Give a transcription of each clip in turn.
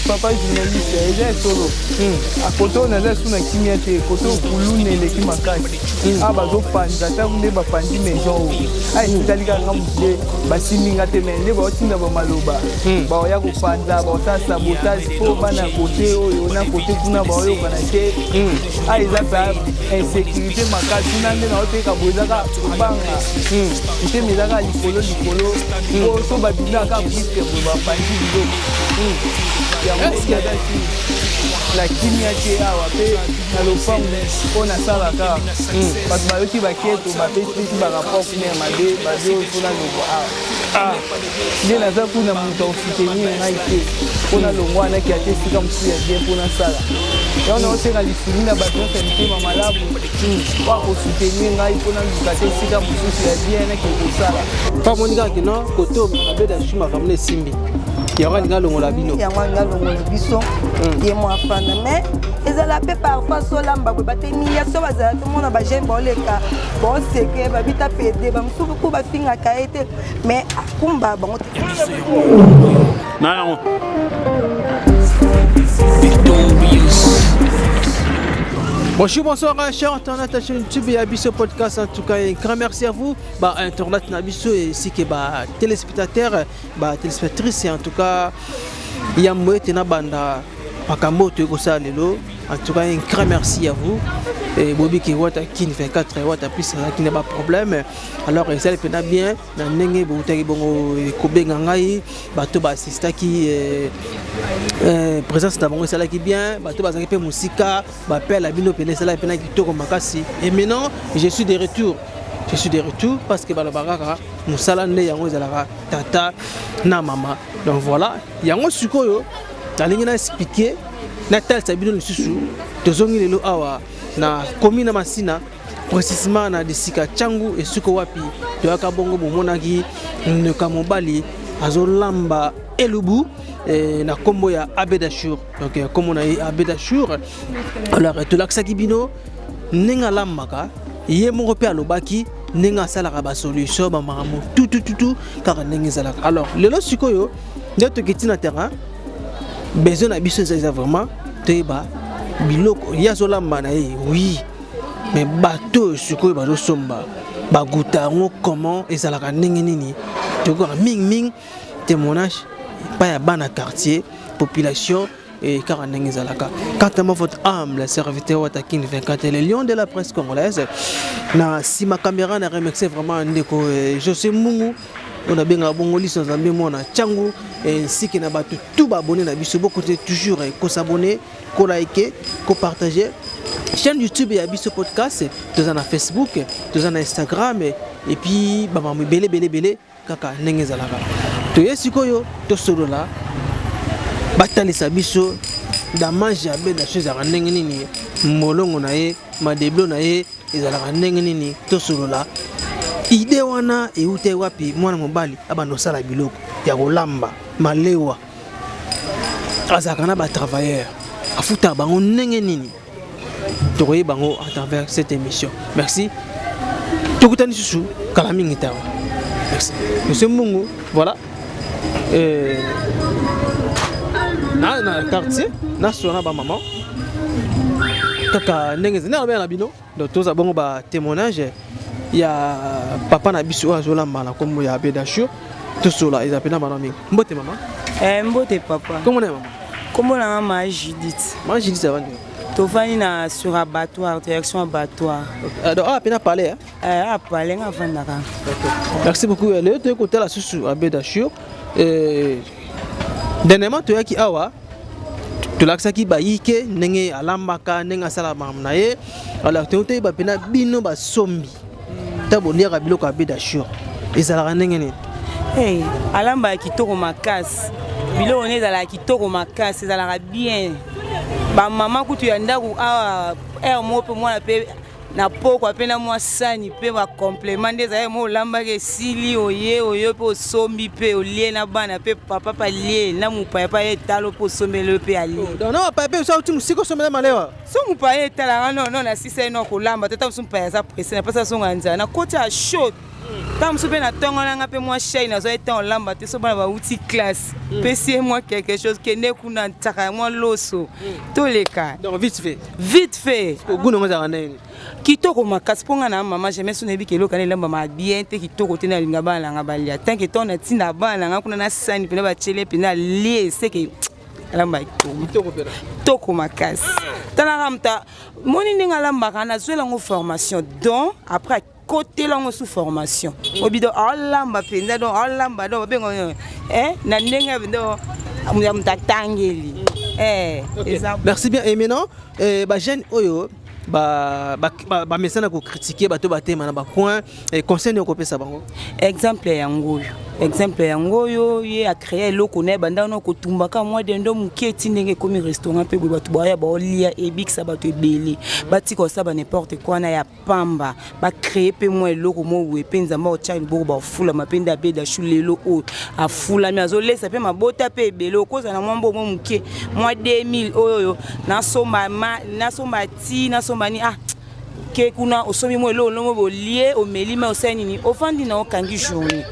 Papa journaliste, j'ai solo. À côté on a là sous la kimia côté kulune les kimakaki. Ah bazo panza ta kunde ba pandi maison. Ai sitalika ngamuje basiminga te mende ba otinda ba maloba. Ba oya ko panza ba sa sabotage po bana côté oyo na côté kuna ba oyo bana te. Ai za pa insécurité makasi na nde na ote ka bozaka banga. Ite mezaka likolo. O so ba bina ka puisque ba pandi bido. La kimia qui est à la lopango on a ça là parce que bayoki baketo bapesi ba rapport kuna mabe badio kuna lobo nde naza kuna moto soutenir ngai te mpona longwa na ki ate sika mosusu ya bien mpona sala ya ona osenga lisuni na bato nyonso ya mitema malamu mpo akosoutenir ngai mpona luka te sika mosusu ya bien na ki kosala pa monika kino koto abeda shumaka mona esimbi yango alinga longola bino yango alinga longola biso ye mo afanda mais ezala pe parfois solamba kwe batemiya so bazala te mona bagene baoleka baoseke babita pede bamosusu ku bafingaka ye te mais akumba bango te na yango Bonjour, bonsoir, chers internautes, chaîne YouTube et Abisso Podcast. En tout cas, un grand merci à vous, internautes Nabisso et ainsi que téléspectateurs, téléspectatrices. En tout cas, il y a moi qui banda pakamoto ekosa lelo. En tout cas, un grand merci à vous. Et Bobby qui voit qui fait 4 watts plus ça qui n'a pas de problème. Alors ça le pena bien na ndenge botaki bongo kobenga ngai bato ba assista qui présence d'abord ça là qui bien bato bazaki pe musika ba pela bino pena ça là pena qui toko makasi. Et maintenant je suis de retour. Je suis de retour parce que balabaraka musala ne yango ezalaka tata na mama. Donc voilà, yango sikoyo talingi na expliquer na tel sabino lisusu tozongi lelo awa na commune Masina précisément na disika Changu et suko wapi toyaka bongo bomonaki neka mobali azolamba elubu na kombo ya Abedashur. Donc comme on a Abedashur alors tolakisaki bino nenga lambaka ye moko pe alobaki nenga salaka ba solution ba maramu tout car nenga zalaka. Alors lelo sikoyo nde tokiti na terrain besoin na biso ça vraiment teba biloko yazolamba na ye oui mais bateau sikoyo bazo somba baguta ngo comment ezalaka ndenge nini toko ming témoignage pas ya bana quartier population et car ndenge ezalaka quand votre humble serviteur Watakin 24 les lions de la presse congolaise na si ma caméra na remercier vraiment ndeko José Mungu on a bien abongoli sans ambe mona Changu ainsi que na batu tout abonné na biso beaucoup toujours ko s'abonner ko liker ko partager chaîne YouTube et Abisso Podcast tous en Facebook tous en Instagram et puis ba mamu belé kaka ndenge zalaka to yesikoyo to solo la batalisa biso da manger abe da chose ya ndenge nini molongo na ye madeblo na ye ezalaka ndenge nini to solo la idée wana eute wapi mwana mobali abando sala biloko ya kolamba malewa azaka na ba travailleur afuta bango ndenge nini tokoye bango à travers cette émission. Merci tokutani susu kala mingi tawa merci monsieur Mungu voilà na quartier na sona ba maman kaka ndenge zina ba na bino donc toza bongo ba témoignage ya papa na biso azolamba na kombo ya Abedashur to sola ezapena manami mbote mama mbote papa comment est maman comment la maman Judith ça va to fani na sur abattoir direction abattoir donc pena parler parler avant naka merci beaucoup le to côté la susu Abedashur dernièrement to yaki awa to laksaki bayike ndenge alambaka ndenge sala mamna ye alors to te ba pena bino ba sombi taboniaka biloko Abedashur ezalaka ndenge nini hey alamba kitoko makasi biloko ne ezalaka kitoko makasi ezalaka bien ba mama kutu ya ndaku awa mo pe mwana pe na poko apena mwa sani pe ba complément des aye mo lamba ke sili oyo pe sombi pe olie na bana pe papa pa lie na mupa pa etalo po sombelo pe ali donc na papa pe so uti musiko sombela malewa so mupa etala non na sisa no ko lamba tata mupa ya sa presse na pasa so nganza na kota shot Tant que na tongo nanga pe moi chai na zo eta olamba te so bana ba uti classe. Pesier moi quelque chose que ne kuna tsaka moi loso. Tous les cas. Donc vite fait. Vite fait. Au goût non za nene. Kitoko makasi ponga na maman jamais so nebi ke lokana lamba ma bien te kitoko te na linga bana nga balia. Tant que ton na tina bana nga kuna na sani pe na ba chele pe na lie c'est que lamba kitoko makasi. Tala ramta moni ninga lamba kana zwela ngo formation donc après côté là sous formation obido lamba penda donc lamba donc bengo na ndenge bido mtatangeli merci bien et maintenant ba jeune oyo ba mesana ko critiquer bato batema na ba point conseil ko pesa bango exemple ya ngoyo ye a créé loko ne banda no ko tumbaka moi de ndo muketi ndenge komi restaurant pe bato baya ba olia ebikisa bato ebele batiko ça ba n'importe quoi na ya pamba ba créer pe moi loko mo we penza ma child bo ba fula mapenda be da shulelo o a fula mi azolesa pe mabota pe ebele okoza na mwambo mo muke moi 2000 oyo na so mama na so mati na so mani ke kuna osomi mo lo no mo lié o melima o senini ofandi na okangi journée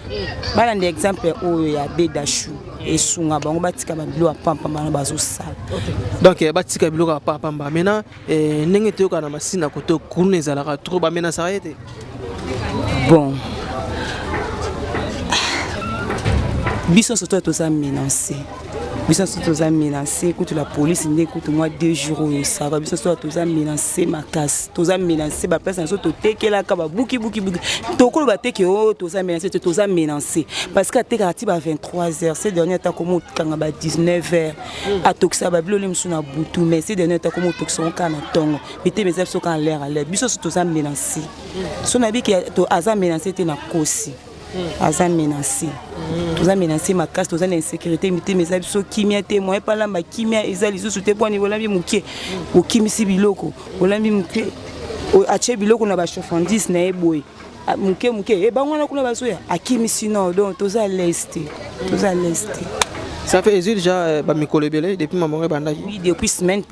bala ndi exemple oyo ya bedashu esunga bango batika babilo apampa bana bazo sala donc batika bilo apampa maintenant ndenge te kana masina koto kuna ezalaka trop ba mena ça été bon biso surtout to ça menacé biso surtout za menacé contre la police ndé contre moi 2 jours ça va biso surtout za menacé ma casse to za menacé ba personne so to tekela ka ba buki to ko ba teke o to za menacé parce que teka ti ba 23h ces derniers temps comme kanga ba 19h a toksa ba bilo lim suna butu mais ces derniers temps comme toksa on kana tongo bité mes so kan l'air à l'air biso surtout za menacé so na bi ki to aza menacé te na kosi aza menacé toza menacé ma casse toza na insécurité mité mes abiso kimia te moi pas là ma kimia ezali sous te point niveau lambi muke o kimisi biloko o lambi muke o ache biloko na ba chauffandise na eboy muke e bango na kuna basoya akimisi non donc toza l'est ça fait déjà ba mikolo belé depuis maman banda oui depuis semaine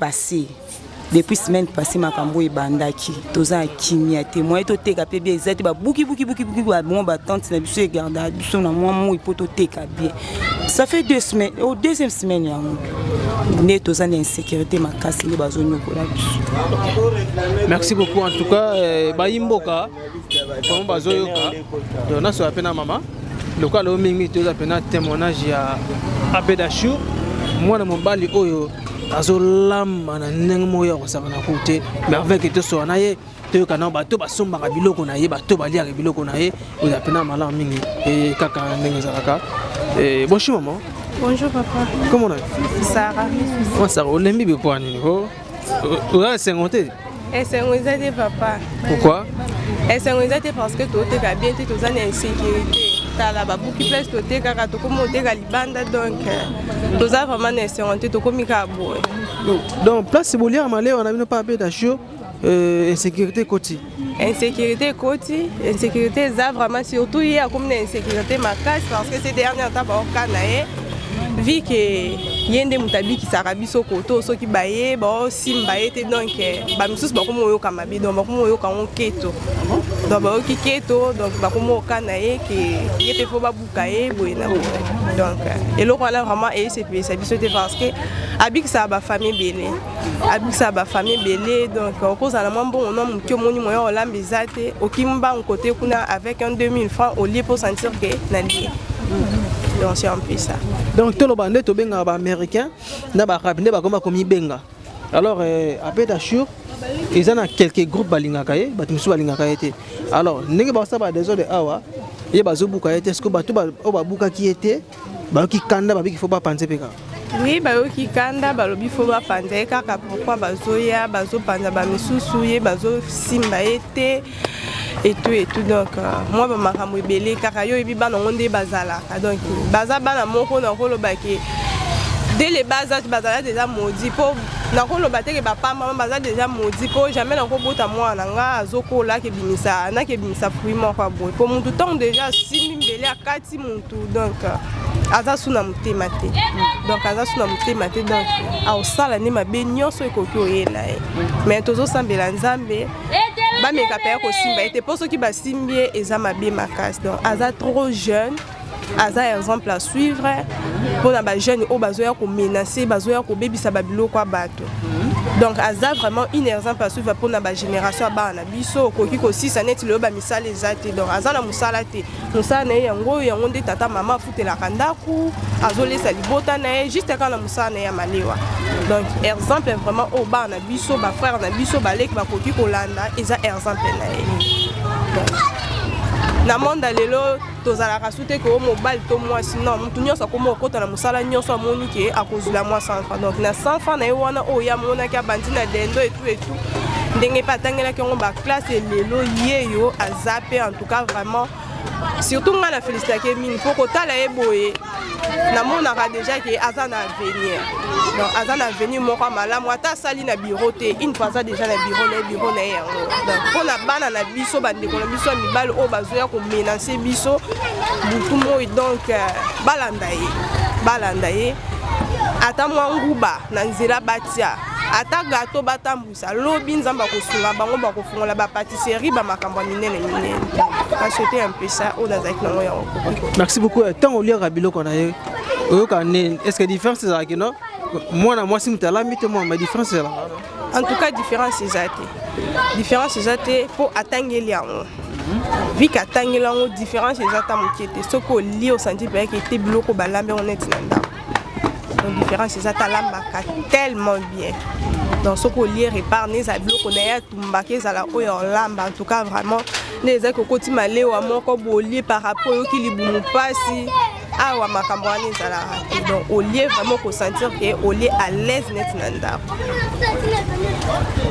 passée makambo ebandaki toza kimia te moi to teka pe bien ezati ba buki ba bon ba tante na biso garda biso na moi mo ipoto teka bien ça fait 2 semaines au deuxième semaine ya ne toza na insécurité makasi ne bazonyo kola biso. Merci beaucoup en tout cas ba imboka comme bazoyoka donc na so apena mama local o mingi toza pena témoignage ya Abedachou moi na mobali oyo azolamba na ndenge moya kosaka na kote mais avec to so na ye to kana bato basomba biloko na ye bato balia biloko na ye oza pena mala mingi et kaka ndenge zalaka bonjour maman. Bonjour papa. Comment on est? Sarah. Moi Sarah, on l'aime bien pour ani ko. On a 50. Et c'est ngozate papa. Pourquoi? Et c'est ngozate parce que toi tu as bien tu as une insécurité. Ta la babu qui place toi tu kaka to comme tu ga libanda donc tu as vraiment une insécurité to comme ka boy. Donc place Boliar malé on a bien pas Abedachou insécurité côté. Insécurité côté, insécurité ça vraiment surtout il y a comme une insécurité makasi parce que ces derniers temps ba okanae vu que yende mutabi qui sarabiso koto so ki baye ba simba ete donc ba misusu ba komo yo kama bi donc ba komo yo kan keto donc ba ki keto donc ba komo kanae que yete fo ba bukaye boyena donc et le roi là vraiment et c'est biso parce que abik ça ba famille belé donc on cause à la bon on a mon moni moyo olambizate okimba on côté kuna avec un 2000 francs au lieu pour sentir que nali donc c'est un peu ça. Donc tout le bandé to benga ba américain na ba rapide ba koma komi benga. Alors Abedachou ils ont quelques groupes balingaka ye batumisu balingaka été. Alors ndenge ba ça ba désolé awa ye bazo buka été est-ce que batu ba buka ki était ba ki kanda ba bi faut pas penser peka. Oui ba ki kanda ba lobi faut pas penser kaka pourquoi bazoya bazo panda ba misusu ye bazo simba été et tout donc moi ba makambo ebele kaka yo ebi bana ngonde bazala donc baza bana moko na kolo baki dès les bazas bazala déjà maudit po na kolo bateke ba pamba baza déjà maudit po jamais na ko bota moi na nga azokola ke bimisa na ke bimisa fruit mo kwa boy po muntu temps déjà simi mbele akati muntu donc aza suna mutema te donc aza suna mutema te donc a osala ne mabe nyonso ekoki oyela mais tozo sambela nzambe bameka mpe ya kosimba ete mpo soki basimbi ye eza mabe makasi. Donc aza trop jeune, aza exemple à suivre mpona bajeune oyo bazoya komenace, bazoya kobebisa babiloko ya bato. Donc aza vraiment une exemple à suivre mpona bagénération ya bana na biso. Okoki kosisa neti lelo bamisala eza te. Donc aza na mosala te, mosala na ye yango nde tata mama afutelaka ndako, azolesa libota na ye juste kaka na mosala na ye ya malewa. Donc exemple vraiment oyo bana na biso, bafrère na biso baleki bakoki kolanda, eza exemple na ye. Na monde lelo tozalaka sute ko mobile to mwasi, non mutu nyonso akoma okota na mosala nyonso amoni ke akozula mwa 100 francs. Donc na 100 francs na ye wana oyo ya monaki abandi na dendo et tout ndenge pa tangelaki yango ba classe lelo ye yo azape. En tout cas vraiment surtout nga na félicitake mingi mpo kotala ye boye namonaka déjà ke aza na avenir. Donc aza na avenir moko malamu, ata asali na bureau te, une fois aza déjà na bureau na ye yango. Donc mpona bana na biso bandeko na biso ya mibali oyo bazoya komenace biso butu moi, donc balanda ye ata mwa nguba na nzela batia, ata gato batambusa lobi nzamba kosunga bango bakofungola bapatisserie bamakambo minene. Acheter un peu ça au nazaki nango yango. Merci beaucoup. Tant au lieu biloko na ye est-ce que différence c'est ça que non moi si mutala mite moi ma différence c'est là. En tout cas différence c'est te pour atteindre yango. Vu qu'atteindre yango différence c'est ta mokiete soko li au senti pe que te biloko balambe on est nanda. Donc différence c'est ta lambaka tellement bien. Donc ce qu'on lit répare les habits qu'on a tumbake zala oyo lamba. En tout cas vraiment les eko koti malé ou amoko bolier par rapport au qui libumu pasi awa makambwani zala. Donc au lieu vraiment qu'on sentir que au lieu à l'aise net nanda.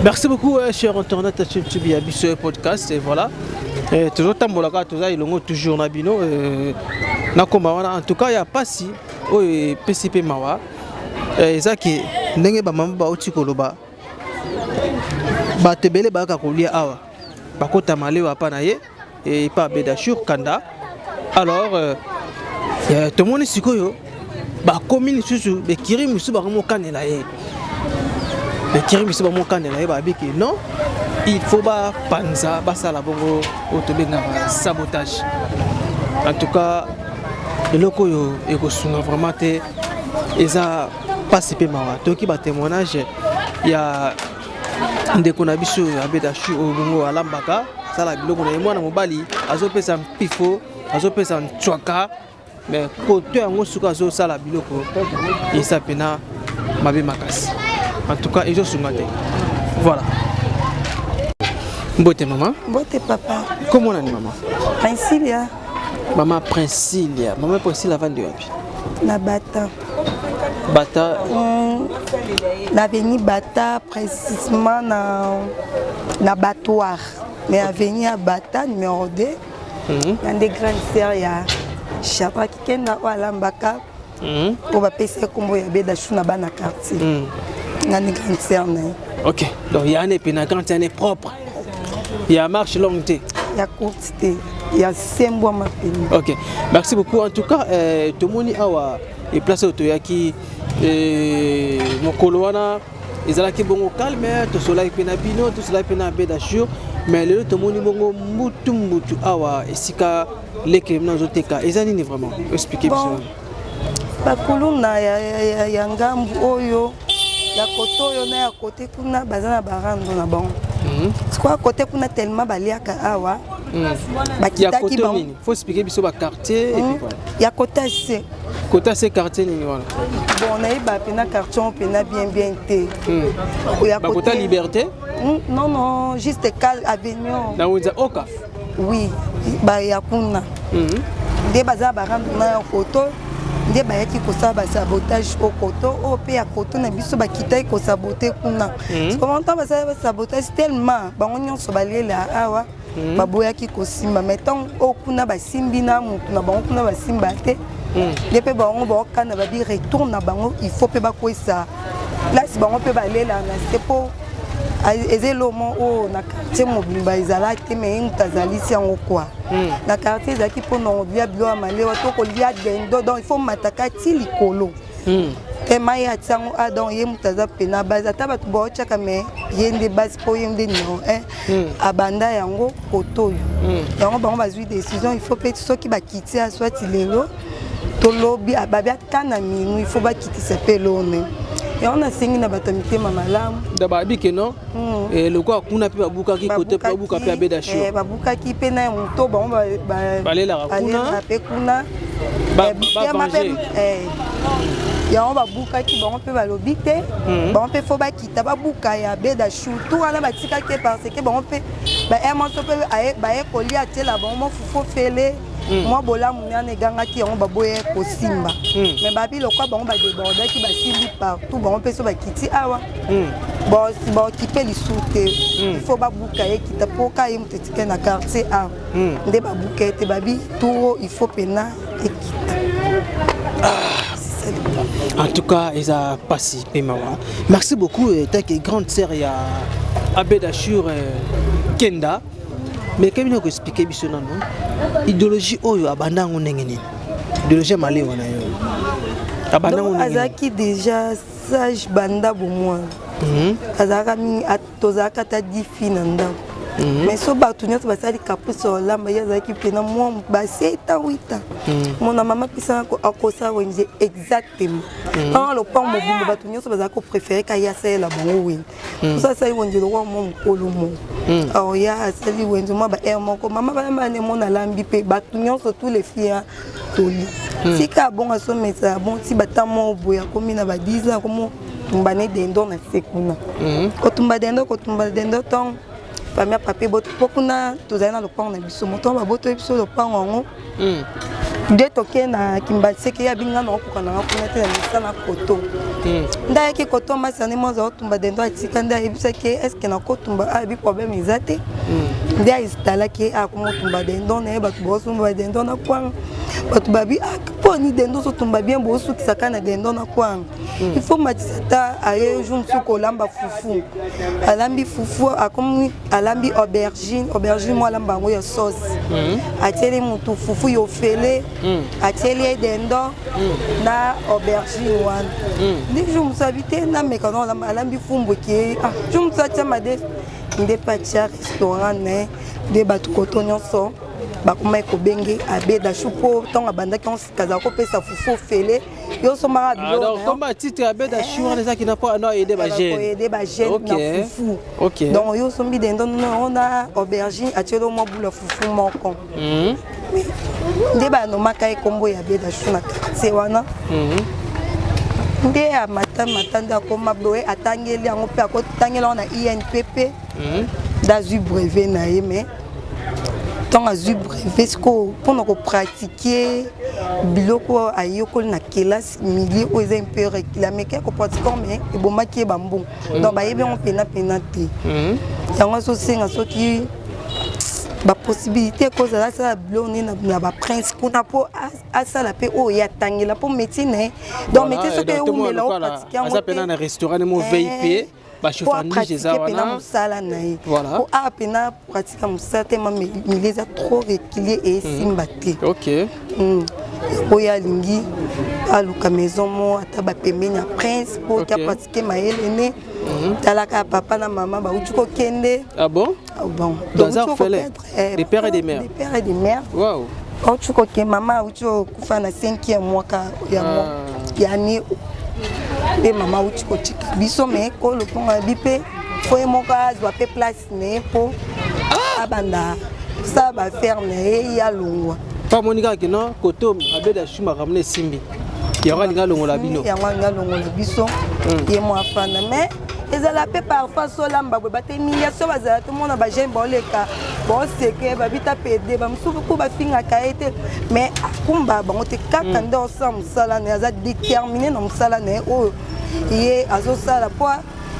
Merci beaucoup cher internaute sur ce podcast et voilà. Toujours tambolaka toujours ilongo toujours na bino na komba en tout cas il y a pas si o PCP mawa ezaki ndenge ba mama ba oti koloba ba tebele ba ka kolia awa bakota malewa pa na ye et pas Bédachur Kanda. Alors tout le monde sikoyo ba commune susu be kiri musu ba mo kanela ye be kiri musu ba mo kanela ye ba biki non il faut ba panza ba sala bongo otobenga sabotage. En tout cas le koyo ekosunga vraiment te eza participer mawa toki ba témoignage ya ndeko na biso ya Bédachur obongo alambaka sala biloko na mwana mobali azopesa mpifo azopesa ntwaka mais koto yango suka zo sala biloko isa pena mabe makasi. En tout cas ils ont sungate. Voilà. Mbote maman. Mbote papa. Comment on a maman? Princilia. Maman Princilia. Maman Princilia va de wapi? Na Bata. Bata. L'avenue Bata précisément na Batoire. Mais avenue à Bata numéro 2. Dans des grandes sœurs ya Chapa qui kenda wala mbaka. Pour ba pesa kombo ya Bédachur na bana quartier. Dans des grandes sœurs na. OK. Donc il y a un épina quand il est propre. Il y a marche longue té. Il y a courte té. Il y a 5 mois ma peine. OK. Merci beaucoup en tout cas tout le monde awa et place au toyaki mokolo wana ezalaki bongo calme to soleil pena bino to soleil pena Bédachur mais le tout le monde bongo mutu awa esika leke mna zoteka ezali ni vraiment expliquer biso bakuluna ya ngambu oyo ya koto oyo na ya kote kuna bazana barando na bango. Quoi côté kuna tellement baliaka awa bakitaki bango faut expliquer biso ba quartier et puis voilà ya côté c'est quartier ni voilà bon na iba pena quartier on pena bien té ya côté liberté non juste cal avenue na unza oka oui ba ya kuna de bazana barando na ya koto nde bayaki kosaba sabotage au koto au pe ya koto na biso bakitaki kosabote kuna comment temps basaba sabotage tellement bango nyonso balela awa baboyaki kosimba mettons au kuna basimbi na mutu na bango kuna basimba te depuis bango bakana babi retourne na bango il faut pe bakoisa place bango pe balela na c'est pour ezelomo o na quartier mobimba ezala te mais mutazalisi yango quoi na quartier ezaki mpona olia bilo ya malewa to kolia dendo donc il faut mataka ti likolo tema ya tsango adon ye mutaza pena baza ta batu bo chaka me yende base po yende non abanda yango koto yango bango bazui décision il faut peut-être soki ba kitia soit lelo to lobi ababia tana minu il faut ba kitisa pelone yango na singi na bato mitema malamu da babi ke non et le quoi kuna pe babuka ki côté pe babuka pe abeda show babuka ki pe na muto bango balela kuna pe kuna ba manger yango babukaki bango mpe balobi te bango mpe fo bakita babuka ya beda chou tout wana batikaki parce que bango mpe baemoso mpe baye kolia tiela bango mofufu fele mwa bolamu nyana egangaki yango baboye kosimba me babi lokwa bango badebordaki basimbi partout bango mpe so bakiti awa baokipe lisu te il faut babuka ye kita mpo ka ye moto etike na quartier awa nde babuka ete babi turo il faut pena ekita. En tout cas, ils ont passé. Merci beaucoup. Tant que grande sœur, il y a Abedachur Kenda. Mais comme nous expliqué, l'idéologie oyo abandango nengeni. Idéologie malé wana yo. Abandango nengeni. Azaki déjà sage banda bomwa. Azaka mi atozaka ta difi nanda. Mais so bato nyonso basali caprice olamba ye azalaki pena mwa basi eta wita mona mama pisa akosa wenje exactement quand le pan mobimba bato nyonso bazali ko préférer ka ya sala bango wen ça ça wenje lo wa mo mokolo mo alors ya asali wenje mo ba er moko mama ba ne mona lambi pe bato nyonso tous les filles toli sika bon aso mesa bon si batamo boya komi na ba 10 ans comme tumbane dendo na sekuna ko tumba dendo ton famille papier beaucoup na tozana le pan na biso moto ba boto biso le pan ngo de toke na kimbatse ke ya binga na ko kana ko na te na koto nda ke koto masane mo za tumba dendo atika nda ebisa ke est-ce que na ko tumba abi problème ezate nda installa ke a ko tumba dendo na ba bo so tumba dendo na kwang batu babi po ni dendo so tumba bien bo su kisaka na dendo na kwang il faut matisata aye jour suko lamba fufu alambi fufu akomi alambi aubergine moi lamba ngo ya sauce ateli mutu fufu yo fele ateli dendo na aubergine wan ni jour musabite na mekano lamba alambi fumbo ki jour musata made nde patia restaurant ne de batu kotonyo so bakuma ekobenge abeda chupo tonga bandaki on kaza ko pesa fufu fele yo so mara bilo alors comme titre abeda chou on ça qui n'a pas non aider ba jeune aider ba jeune na fufu donc yo so mbi dendo on a aubergine atelo mo bula fufu moko nde ba no makai kombo ya abeda chou na c'est wana nde ya matanda ko mabloé atangeli yango pe akotangela na INPP d'azui brevet na yeme tant azui brevet ko pour pratiquer biloko ayoko na classe milieu aux impériaux réclamé ko pratiquer mais e bomaki bambu donc ba yebe on pena te yango so singa soki ba possibilité cause là ça blonné na ba prince kuna po asala pe o ya tangela po médecine donc médecine so pe ou mela o pratiquer yango ça pena na restaurant mo VIP ba chauffandi jeza wana voilà pour apena pratiquer musala tellement mileza trop régulier et simbate OK oya lingi aluka maison mo ata ba pembeni prince pour pratiquer maelene talaka papa na maman ba utuko kende bon donc des pères et des mères waouh utuko ke maman utuko kufa na 5e mois ya ni et maman utuko tika biso me ko le ponga bipe foi moka doit pe place ne po abanda ça va faire ne ya longwa pas monika que non koto abeda chuma ramener simbi ya nga longola bino ya nga longola biso ye mo afana mais ezala pe parfois solamba bo batemiya so bazala tout monde ba jeune boleka bon c'est que ba bita pede ba musuku ko ba finga kaete mais akumba bango te kaka ndo sa musala ne aza déterminé na musala ne o ye azo sala po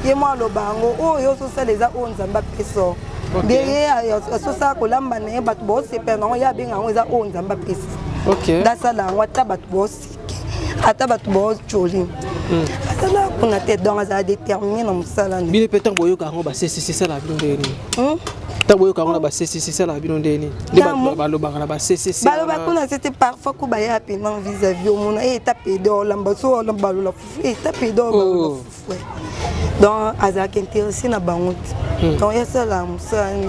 ye mo lo bango o yo so sala eza o nzamba peso bien azo sala ko lamba ne ba bo se pe no ya benga ngo eza o nzamba peso OK da sala ngwata ba bo ata ba bo choli atala kuna te donc ça déterminé na musala bile petan boyoka ngo ba c'est ça la bindeni Taboyo quand on a c'est ça la bino ndeni. C'était parfois que baya penan vis-à-vis au monde et tapé d'or l'ambasso l'ambalo et tapé d'or donc azak intéressé na bangote donc ya ça la musani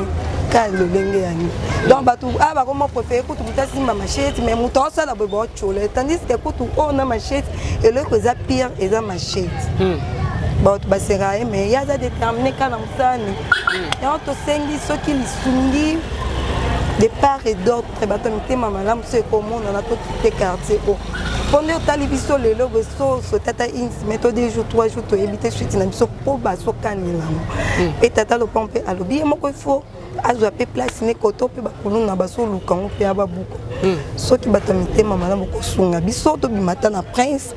quand le lengue yani donc batu aba comment préférer que tu tassi ma machette mais mouton ça la bobo chole tandis que tu on a machette et le que ça pire et ça machette bon basera mais ya za déterminé quand musani et on te sengi ce qui li sungi de part et d'autre, batomité mamalam c'est comment on a tout les quartiers. Pendant talibiso le logo so tata ins méthode des jours 3 jours to éviter suite na biso po baso kanila. Et tata le pompe à l'obi moko faut azwa pe place ne koto pe ba kunu na baso lukango pe ababuko. So ki batomité mamalam ko sunga biso to bimata na prince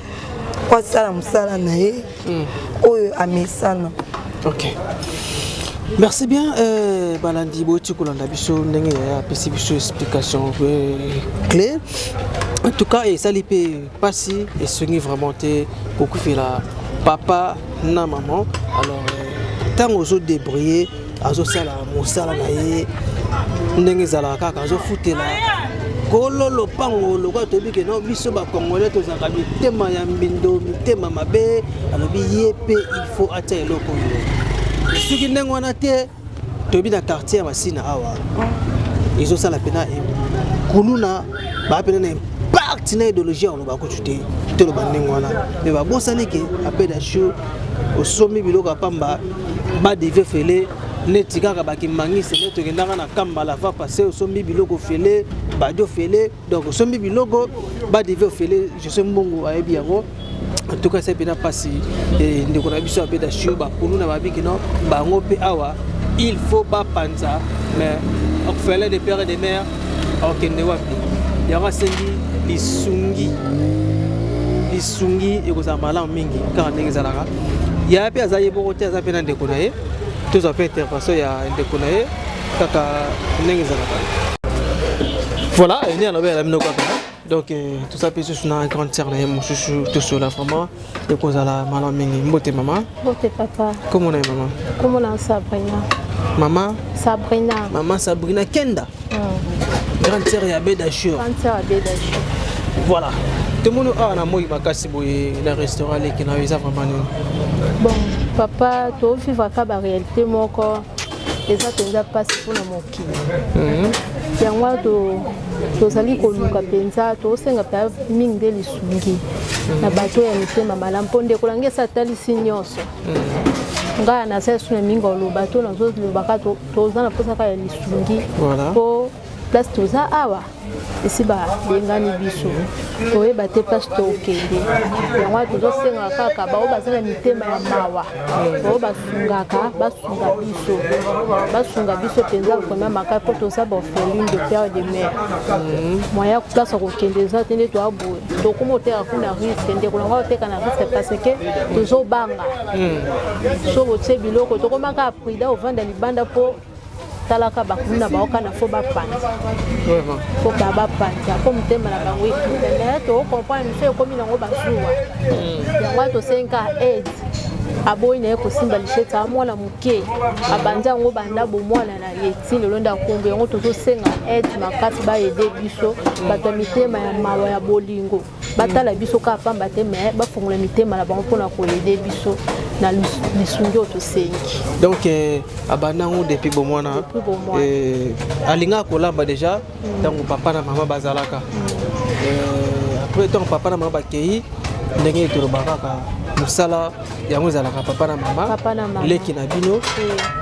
kwa sala musala na ye. Oyo amesana. OK. Merci bien, Balandi Botikolanda Bisso, Nenga, Pessibisso, explication claire. En tout cas, ça lui peut passer et soigner vraiment beaucoup fait la papa, na maman. Alors, tant aux autres débrouillés, à zo sala, mosala nae, Nenga Zalaka, à zo fouté là. Kolo lo pango lo kwa tobi ke no biso ba congolais to zakabi tema ya mbindo, tema mabe, alobi yepe il faut atta eloko yo. Ce qui n'est pas te tobi na quartier masina awa ils ont ça la pena kuluna ba pena na impact na idéologie on ba ko tuté te lo bandengwana mais ba bosani ke apeda show au sommi biloko pamba ba devait fele netika ka ba ki mangise ne to kendanga na kamba la va passer au sommi biloko fele ba dio fele donc au sommi biloko ba devait fele je sais mbongo ayebi yango. En tout cas, c'est bien passé. Et nous avons vu ça à Chou, pour nous, il faut pas penser, mais on fait des pères et des mères, il y aura les sungi, et vous avez mal en mingi, car on est à il y a un peu de boroté, ça peut être déconné, tout ça peut être intervention, il y a un déconné, car on est voilà, il y a la même donc tout ça peut se faire en grande serre là mon chouchou tout cela vraiment et cause à la maman mingi mbote maman mbote papa comment on est maman comment on Sabrina maman Sabrina Kenda grande serre ya Bédachur voilà tout le monde a na moi makasi boye na restaurant les qui na visa vraiment bon papa to vivre ka ba réalité moko et ça te passe pour na mokili yango tozali koluka mpenza tosenga mpe mingi nde lisungi na bato ya mitema malamu mpo ndeko nange esi atalisi nyonso ngai naza esu na mingi oloba to nazolobaka toza na mposaka ya lisungi mpo place toza awa esi balengani biso toyeba te place tokende yango tozosenga kaka bao baza na mitema ya mawa bao basunga biso mpenza vraimen makasi mpo toza baorpheline de père de mère moya place kokende eza te nde toaboye tokoma oteka kuna risque ndeko nango oteka na risque parce que tozobanga so botie biloko tokomaka aprida ovanda libanda mpo talaka bakuna baoka na fo bapanza fo bapanza po mutema na bango ikunda to comprendre mfe komi nango bazuwa yango to senka aide aboyi na kosimba lisheta mwana muke abanja yango banda bo mwana na yeti lolonda kombe yango tozosenga aide makasi ba aider biso bato mitema ya mawa ya bolingo batala biso ka pamba te mais bafongola mitema na bango pona ko aider biso na lisungi otosengi donc abanango depuis bomwana alinga kolamba déjà donc papa na maman bazalaka après donc papa na maman bakei ndenge tolobaka musala yango ezalaka papa na mama leki na bino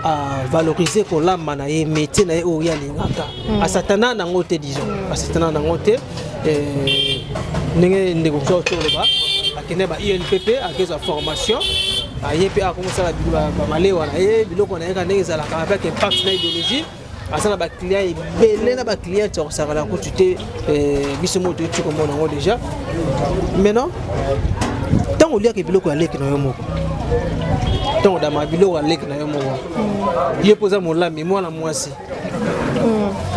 a valoriser kolamba na ye métier na ye oyo alingaka asatana nango te disons asatana nango te ndenge ndeko toloba akende ba INPP akezwa formation aye pe akomosala bamalewa na ye biloko na ye ka ndenge ezalaka avec impact na idéologie asala baclient ebele na baclient tosaka na kutu te biso moto eti komona yango déjà maintenant ntango oliaka biloko ya leki na yo moko donc dans ma bilo alek na yo mo ye poza molami mwana mwasi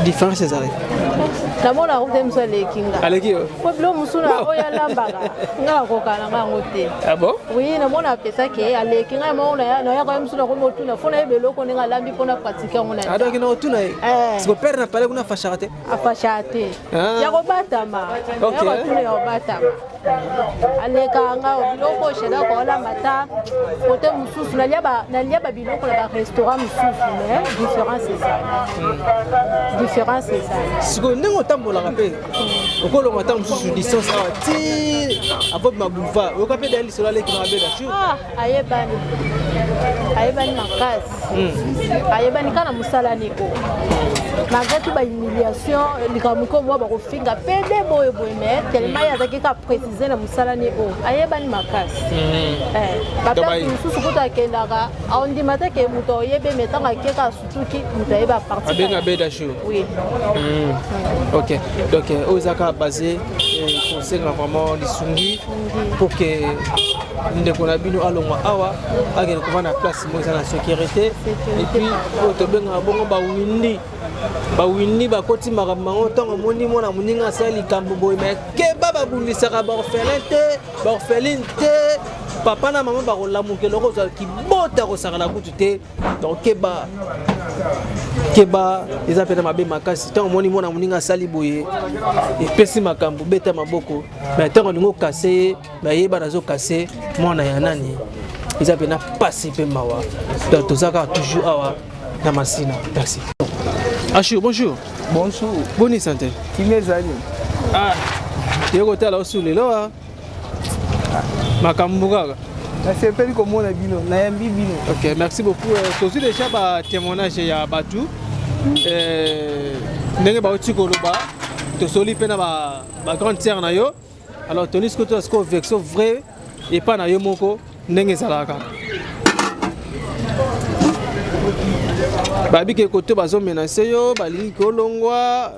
différence ezali namona route musu alekinga aleki yo po bilo musuna oya lambaka ngala kokana ngango te ah bon oui namona pesa ke alekinga mo na ya kwa musuna ko motuna fona ebelo ko ninga lambi pona pratique ngona ah donc ina otuna siko père na pale kuna fashate afashate ya ko batama ya ko tuna ya batama alekanga biloko sheda ko la mata côté mususu na liaba biloko na restaurant mususu mais différence c'est ça siko ndenge otambolaka mpe okolonga ntango mosusu distance awa ti abobi maboulevard oyoka mpe dali lisolo aleki na abeda sur ayebani makasi ayebani kaka na mosala niko malgré tout bahumiliation likambo ko mwa bakofinga pede boyeboye mais tellement ye azalaki ka précise na mosala ni oyo ayebani makasi bapesi mosusu kutu akendaka aondima te ke moto oyebe me ntango akeka asutuki moto ayeba abenga beda show oui ok donc oyo ezaka basé kosenga vraiment lisungi pour que ndeko na bino alongwa awa akende kovanda na place mo eza na sécurité et puis oyo tobengaka bongo bawindi bakoti makambo bango ntango moni mwana moninga asala likambo boye me keba babundisaka baorpheline te papa na mama bakolamukela kozwa kibota kosakala kutu te donc keba eza mpe na mabe makasi ntango moni mwana moninga asali boye epesi makambo beta maboko me ntango olingi okase ye bayeba nazokase mwana ya nani eza mpe na pasi mpe mawa donc tozaka toujours awa na masina merci. Achou, bonjour. Bonjour. Bonne santé. Qui m'est allé? Ah, tu es côté là aussi, là. Makambuga. C'est pas comme on a bino, na yambi bino. Ok, merci beaucoup. Aussi déjà ba témoignage ya Batu. Ndenge ba otikoloba, to soli pe na ba grande sœur na yo. Alors tonis que to est-ce que vexo vrai et pas na yo moko ndenge salaka. Babi ke côté bazo menacer yo balingi kolongwa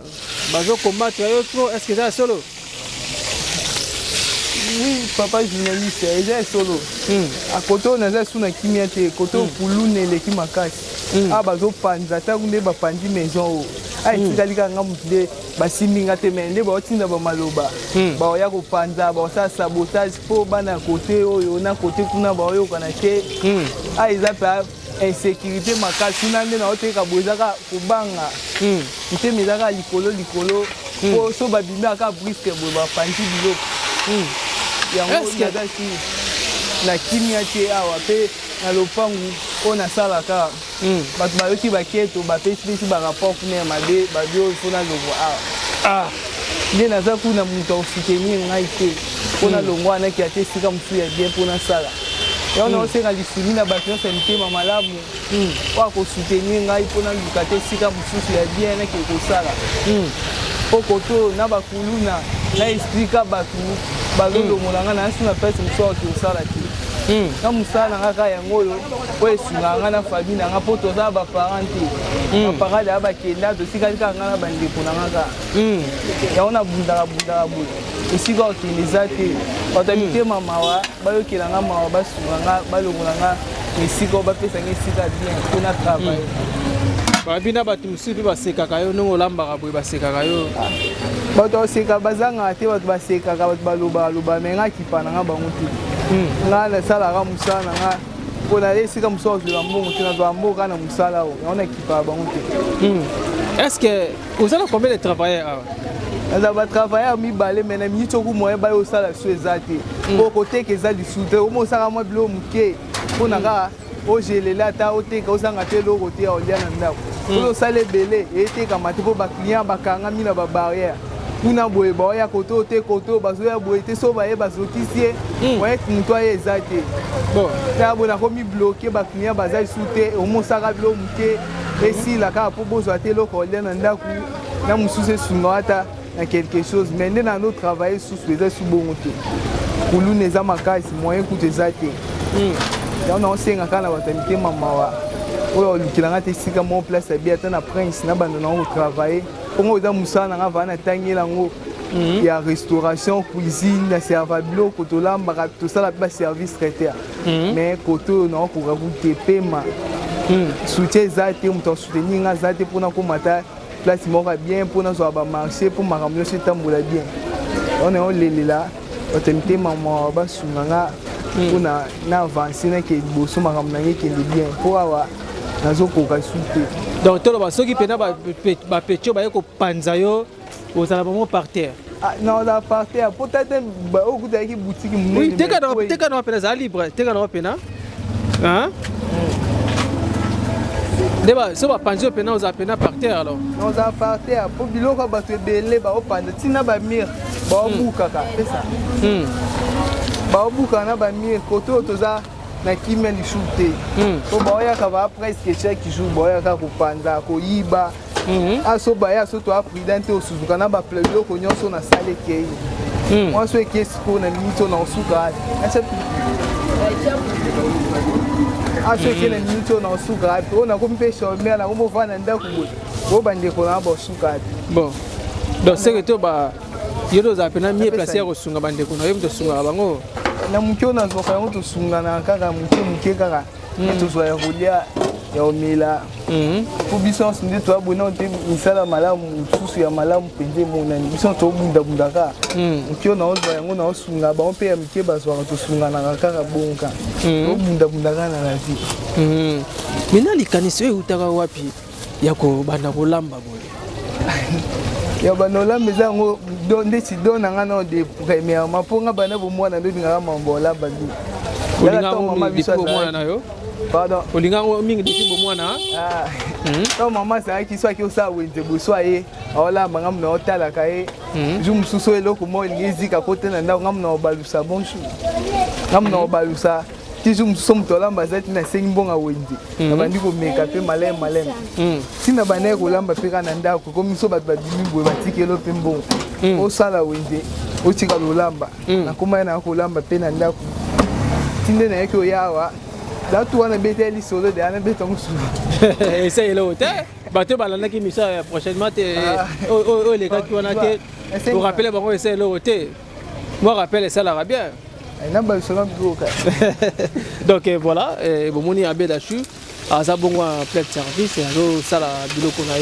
bazo combattre yo trop est-ce que ça solo? Oui, papa journaliste, c'est solo. À côté on a sous na kimia te côté pulune le kimakasi. Ah bazo panza ta kunde ba pandi maison. Ai tikalika ngamutde basiminga te mende ba otinda ba maloba. Ba oya ko panza ba sa sabotage po bana côté oyo na côté kuna ba oyo kana ke. Ai za pa insécurité makasi nande na oteka bozaka kubanga ite mezaka likolo po so babimba ka briske bo ba panti biloko yango ngadaki na kimia te awa pe na lopangu ona sala ka bato bayoki baketo bapesi ba rapport kuna mabe babio fona logo awa nde naza kuna moto osoutenir ngai te mpona longo wana ki ate esika mosusu ya bien mpona sala yango naosenga lisuni na bato nyonso ya mitema malamu po akosoutenir ngai mpona luka te esika mosusu ya bien nake kosala po koto na bakuluna na esplika bato bazolongola ngai nasi na pese mosusu akosala te na mosala na ngai kaka yango oyo po esunga ngai na famille na ngai mpo toza baparent te baparent deya bakenda tosikali kaka ngai na bandeko na ngai kaka yango nabundaka boye esika okende eza te bato ya mitema mawa bayokela nga mawa basunga nga balongola nga esika bapesa nga esika bien mpona travail babina bato mosusu mpe basekaka yo ndenge olambaka boye basekaka yo bato baseka bazangaka te bato basekaka bato balobaloba me nga kipa na nga bango te nga nasalaka mosala na nga mpona esika mosusu ozwela mbongo te nazwaka mbongo kaka na mosala oyo yango nakipaka bango te. Est-ce que vous avez combien de travailleurs? naza batravailleur mibale me na miniti oku moye baye osala so eza te po koteka eza lisu te omo osaka mwa biloko moke mpona kaka ogelele ata oteka osanga te eloko te ya olia na ndako mpona osala ebele etekama te mpo baclient bakangami na babarrière kuna boye baoya kote ote kote oyo bazoya boye te so baye bazokisi ye oye moto aye eza te ta boye nakomi bloke baclient baza lisu te omo osaka biloko moke esila kaka mpo bozwa te eloko olia na ndako na mosusu esunga ata na quelque chose mais nde na no travailler susu eza su bongo te kuluna eza makasi moyen kutu eza te yango naosenga kaka na bato ya mitema mawa oyo olukelanga te esika mo place ya bia ata na prince na bando nango kotravaille mpongo eza mosala nanga vaa natangi elango il y a restauration, cuisine, il y a servabilo, kotolamba, tout ça là pas service traiteur. Mais koto non ko rabuter paiement. Soutien zate on soutenir nga zate pour na komata place moko bien pour na zo ba marché pour makamyo se tambola bien. On est on lele là, on temte maman ba sunanga pour na avancer na ke boso makamna ke bien pour avoir nazo ko ka souté. Donc tolo ba soki pena ba pecho ba ko panza yo aux alentours par terre. Ah non, là par terre peut-être ba o kuta ki boutique mo. Oui, teka na pena za libre, teka na pena. Hein? Deba so ba panzo pena aux pena par terre alors. Non, ça par terre pour biloko ba te belé ba o panda tina ba mir ba o buka ka, c'est ça. Ba o buka na ba mir koto toza na kimia li shooter. So ba ya ka va presque check qui joue ba ya ka ko panda ko yiba. Aso ba ya so to a présidente o suzuka na ba plebio ko nyonso na sale ke. Moi so ke ko na limito na suka. Aso ke na limito na suka. O na ko mpe shomer na ko vana ndako bo bande ko na ba suka. Bon. Donc c'est que to ba yoro za pena mi placer ko sunga bande ko na yem to sunga bango. Na mukyo na zo ka to sunga na kaka muke kaka. To zo ya rolia ya omela. Pour bisons ndi to abona te misala malamu susu ya malamu pende mona ni bisons to bunda ka. Mukyo na zo yango na sunga ba mpe ya mike ba zo to sunga na kaka bonka. To bunda ka na razi. Mina likanisi we utaka wapi yako banda kolamba boye. Ya banola meza ngo donde si dona ngana de premièrement pour nga bana bo mwana ndo ngaka mambola bandi. Olinga mama biso bo mwana nayo. Pardon. Olinga mingi de bo mwana. Ah. To mama sa ki so ki osa wente bo so aye. Ola manga mna otala kae. Jum suso eloko mo ngizika kote na ndako ngamna obalusa bonjour. Ngamna obalusa. Toujours sommes tola mbazati na sengi bonga wendi na bandi ko meka pe malem tina bane ko lamba pe kana ndako ko miso bat badimi boy batikelo pe mbongo o sala wendi o tika lo lamba na kuma na ko lamba pe na ndako tinde na yake yawa da tu wana beteli solo de ana beton su essaye le hôtel bato balana ki misa prochainement te o les gars qui wana te pour rappeler bango essaye le hôtel moi rappelle ça la bien. Donc voilà, Bomoni Abedachu, à Zabongo en plein service, ça la bilo qu'on a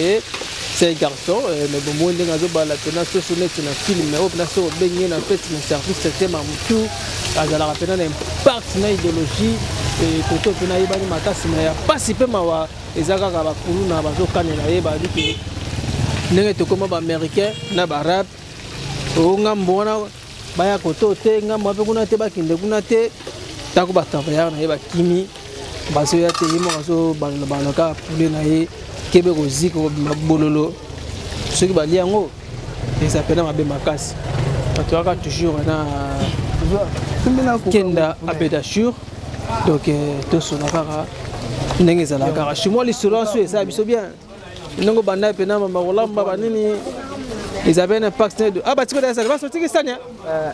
c'est un garçon, mais Bomoni a la tenance sur le film, mais on a sur baigné dans le service, c'était Mamoutou, à la rappeler un partenaire idéologie, et quand on a eu des matas, mais il n'y a pas si peu mawa, et Zaga Kulu n'a pas de canne, bah dit que n'est comme américain, n'a pas arabe, on a bon. Baya koto te ngamba pe kuna te bakinde kuna te tako batavaya na yeba kimi baso ya te yimo kaso balaka pule na ye kebe ko ziko bololo soki bali yango ça pena mabe makasi batwaka toujours na kenda Abedachur donc to sona kaka ndenge zala kaka chez moi l'histoire so ça biso bien ndongo banda pena mama kolamba banini ils avaient un impact de ah bah tu connais ça va sortir ça nia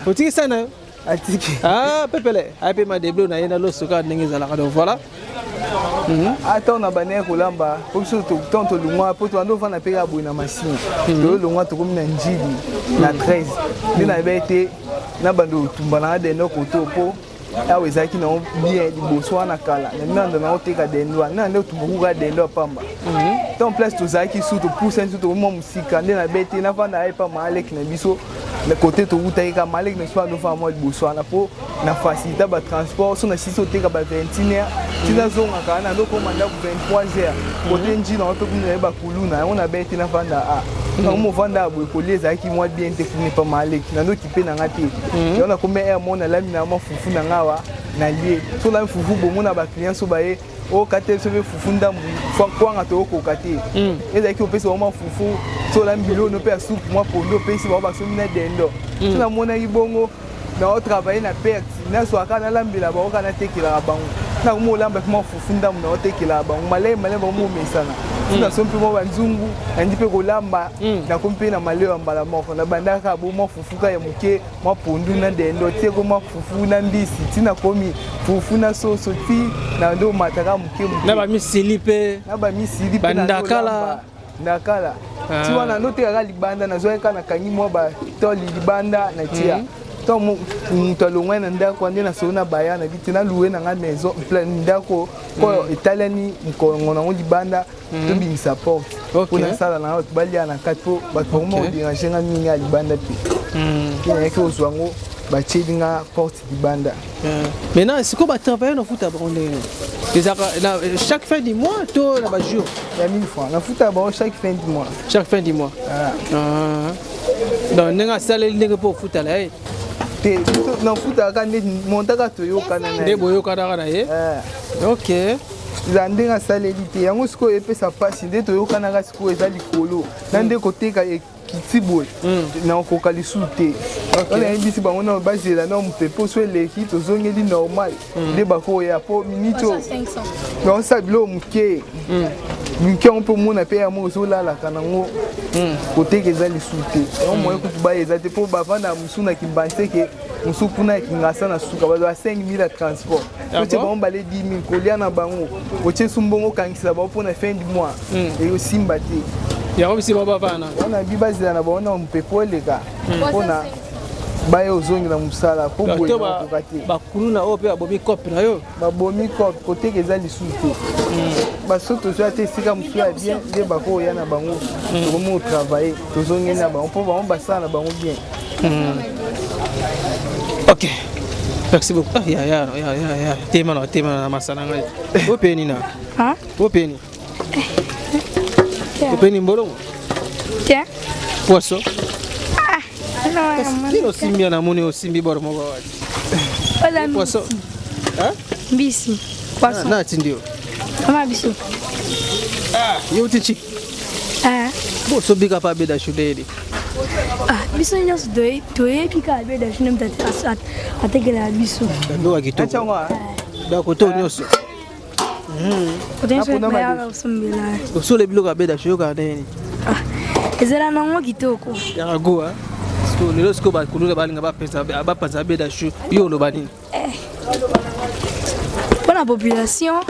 sortir ça na atiki ah pepele ape ma deblo na yena lo soka ndenge za la donc voilà attends na bané kolamba pour surtout tonto lungwa pour toi ndo fana pega boina machine lo lungwa to comme na njili na 13 ni na bete na bando tumbana de no koto po awe zaki na bien liboso wana kala na nando na oteka dendwa na ndo tubuka dendwa pamba ton place to zaki surtout pour sentu to mo musika nde na bete na fanda ai pa malek na biso le côté to utaika malek na soit no fa mo liboso wana po na faciliter ba transport so na siso teka ba 21h tina zonga kana ndo komanda ku 23h côté njina to kuna ba kuluna on a bete na fanda a na mo vanda bo ko les zaki mo bien te fini pa malek na ndo kipe na ngati on a combien air mo na lamina mo fufu na ngawa na lié so la fufu bo mo na ba client so ba e o kate so be fufu ndambu kwa nga to ko kate ezaki opesa o ma fufu so la mbilo no pe soupe moi pondo pe si ba so mina dendo so na mona ibongo na o travailler na perte na so aka na lambila ba o kana tekela bango na mo lamba mo fufu ndambu na o tekela bango malé ba mo mesana na so mpe mo banzungu andi pe ko lamba na kompe na malé mbala moko na bandaka bo mo fufu ka ya muke mo pondu na dendo te ko mo fufu na mbisi tina komi fufu na soso ti na ndo mataka muke na ba misili pe na ba misili bandakala ndakala ti wana notekaka libanda nazoyeka nakangi mwa batoli libanda na tia to moto alongwa na ndako nde nasolo na baya na biti naluwe na nga maison ndako oyo etalani mokongo nango libanda tobimisa porte mpo nasala na nga balia na kati mpo bato bakoma koderange nga mingi ya libanda te nayaki kozwa yango batieli nga porte libanda. Maintenant sikoyo batravaille nafuta bango ndenge chaque fin du mois to na bajour ya 1000 francs nafuta bango chaque fin du mois. Chaque fin du mois. Donc ndenge asaleli ndenge mpo ofutala ye te nafutaka nde montaka toyokana na nde boyokanaka na ye. Ok eza ndenge asaleli te yango sikoyo epesa mpasi nde toyokanaka sikoyo eza likolo na nde koteka kiti boye nakokoka lisusu te wana yebisi bango na bazela na mopepe so eleki tozongeli normal nde bakoya mpo miniti naosala biloko moke moke yango mpo mona mpe yamo ozolalaka nango koteka eza lisusu te yango moye kutu baya eza te mpo bavanda mosu na kimbanseke mosu kuna ekingasa na suka bazwa 5000 ya transport otie bango bale 10000 kolia na bango otie sumbongo okangisa bango mpona fin du mois eyosimba te yango bisi babavana wana bi bazela na bango na mopepe oleka mpona baya ozongela mosala mpo boye nakoka te bakuluna oyo mpe babomi cope na yo babomi cope koteka eza lisusu te baso tozwa te esika mosu ya bien nde bakoya na bango tokomi kotravaille tozongeli na bango mpo bango basala na bango bien. Ok, merci beaucoup. Ah, ya. Tema na masana ngai. Openi na. Ha? Openi. Openi mbolongo. Tiens. Poisson. Ah. Kino simbi na moni osimbi boro moko wati. Ola poisson. Hein? Mbisi. Poisson. Na tindio. Kama biso. Ah, yo tichi. Ah. Bo so bika pa beda shudeli. Biso nyonso toyebika abeda shine mtati atekela biso ndo akitoko dako to nyonso potentiel baya usombela osole biloko abeda shoka neni ezela nango kitoko ya goa so lelo siko bakulula balinga bapanza abeda shu yo loba nini mpona population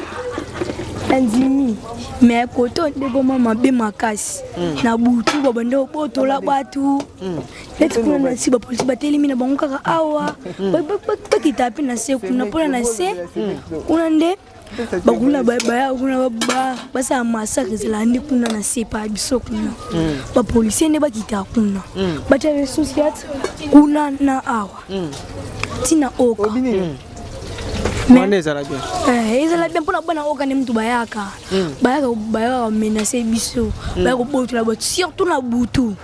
andimi mais koto ndekoma mabe makasi na butu babande obotola batu neti kuna na si bapolisi batelemi na bango kaka awa bakita pe na se kuna mpona na se kuna nde bakula baya kuna basala masakre ezala nde kuna na se pa biso kuna bapolisi nde bakita kuna batya resociat kuna na awa tina oka ezala bien ezala bien mpona bana oka nde mutu bayaka bamenase biso bayaka kobotola bato surtout na butu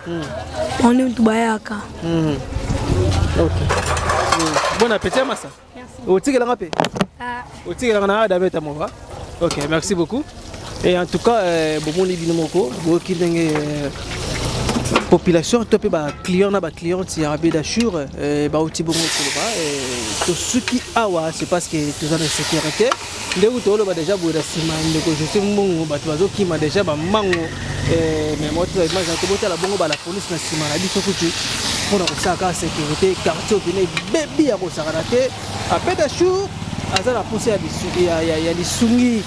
nde mutu bayaka. Bon appétit massa. Otikelanga pe. Otikelanga na ada beta mova. Ok, merci beaucoup. Et en tout cas bomoni bino moko boki ndenge population to pe ba client na ba cliente ya Abeda Shur ba outi bongo koloba to suki awa c'est parce que tous en sécurité ndeko to loba déjà boira sima ndeko je sais mbongo bato bazo kima déjà ba mango mais moi to image to bota la bongo ba la police na sima na biso kutu pour la sécurité quartier bene bebi ya ko sakarate Abeda Shur azala pousse ya bisu ya lisungi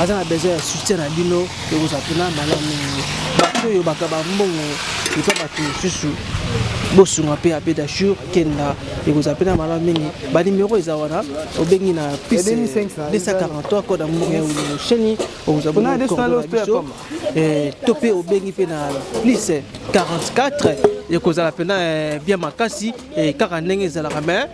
azana besoin de soutien à bino et vous appelez malamu bato yo bakaba mbongo ita bato susu bosunga pe Abeda Shur kenda et vous appelez malamu mingi ba numéro ezawana obengi na plus 243 code mbongo ya cheni vous abonnez et topé obengi pe na plus 44 et vous appelez bien makasi et 40 ezala mais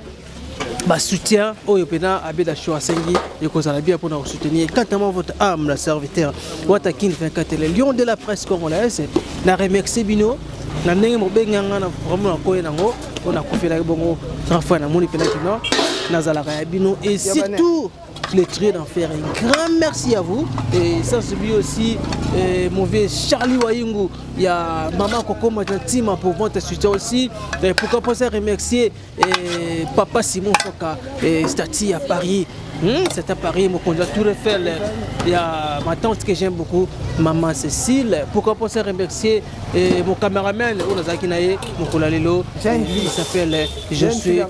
bah soutien au Yopena Abeda Shur Sengi et qu'on a bien pour nous soutenir quantement votre âme la serviteur Watakin 24 le lion de la presse congolaise na remercier bino na ndenge mo benganga na vraiment ko yango on a conféré bongo fois na moni pena kino na zalaka ya bino et surtout les triers d'enfer un grand merci à vous et ça subit aussi mon vieux Charlie Wayungu il y a maman Coco Matantima pour votre soutien aussi et pourquoi pas remercier papa Simon Foka Stati à Paris c'est à Paris mon conduit tout refaire il y a ma tante que j'aime beaucoup maman Cécile pourquoi pas remercier mon caméraman Onazaki Nae mon kolalelo il s'appelle je suis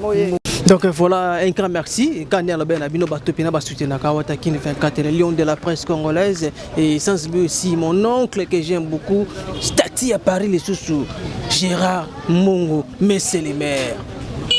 Donc voilà, un grand merci. Quand on a bien abino batopina soutien na Kawata qui 24 le lion de la presse congolaise et sans oublier aussi mon oncle que j'aime beaucoup, Stati à Paris les sous Gérard Mongo, mais c'est les maires.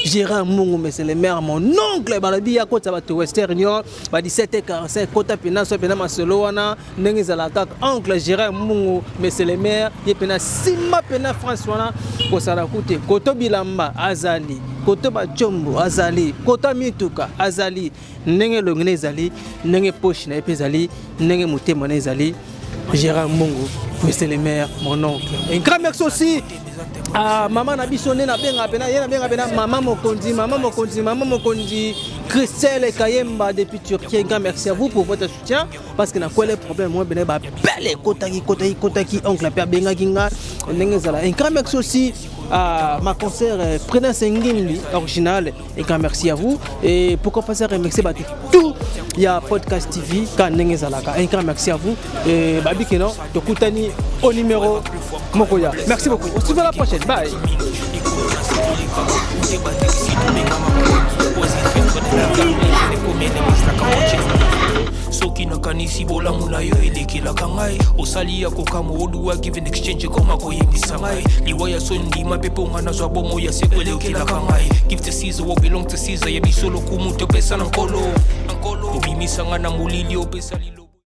Gérard Mongo, mais c'est le maire, mon oncle, Balabi, à côté de Western Union, 17h45, Kota Pina, Sopena Maseloana, Nengizalaka, oncle Gérard Mongo, mais c'est le maire, Yepena Sima Pena François, Kosarakoute, Koto Bilamba, Azali, Koto Bachombo, Azali, Kota Mituka, Azali, Nenge Longene Zali, Nenge Poche Naepezali, Nenge Moutemone Zali, Gérard Mongo, mais c'est le maire, mon oncle. Un grand merci aussi. Maman Nabisone na benga pena maman Mokonzi Christelle Kayemba depuis Turquie. Un grand merci à vous pour votre soutien parce que na quoi les problèmes moi bene ba belle kotaki oncle père benga kinga ndengezala. Un grand merci aussi à ma concert Prudence Ngindi original. Un grand merci à vous et pourquoi pas ça remercier tout il y a podcast TV quand ndengezala. Un grand merci à vous et babi keno tokutani au numéro Mokoya. Merci beaucoup. On se voit la prochaine. Bye. Soki nakanisi bolamu na yo elekilaka ngai osali ya kokama oduwa give an exchange koma koyebisa ngai liwa ya sondima mpe mpo nga nazwa bomo ya seko elekelaka ngai give to Caesar what belong to Caesar yebiso lokumu topesa na nkolo obimisa nga na molili opesa lilo